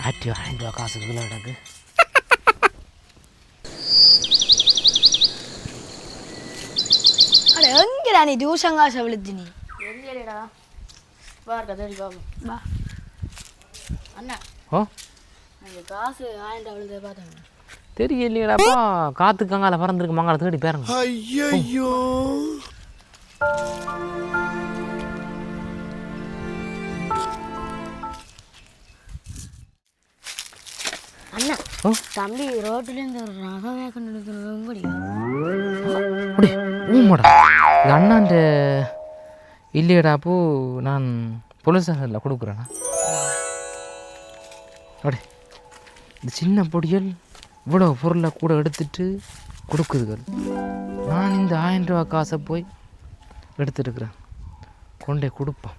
ஆட்டி 1000 ரூபா காசு கீழே கிடக்கு. அட எங்கடா நீ டியூஷன் காசை விழுத்து நீ? தெரியலடா. வா கதை பாபு. வா அண்ணா. ஓ அந்த காசு 1000 ரூபா விழுந்ததை பார்த்தாங்க. தெரியலையடாப்பா. காற்று கங்கால பறந்துருக்கு மங்கால தேடி பேருங்க. ஐயோ அண்ணா ஓ தம்பி ரோட்டிலேருந்து ஒரு ரகமே கண்டுபிடி. அப்படி ஊமாடா இது அண்ணாண்ட இல்லையடா. அப்போ நான் போலீஸாரில் கொடுக்குறேண்ணா. அப்படி இந்த சின்ன பொடியல் இவ்வளோ பொருளை கூட எடுத்துட்டு கொடுக்குதுகள். நான் இந்த 1000 ரூபா காசை போய் எடுத்துருக்குறேன். கொண்டே கொடுப்பேன்.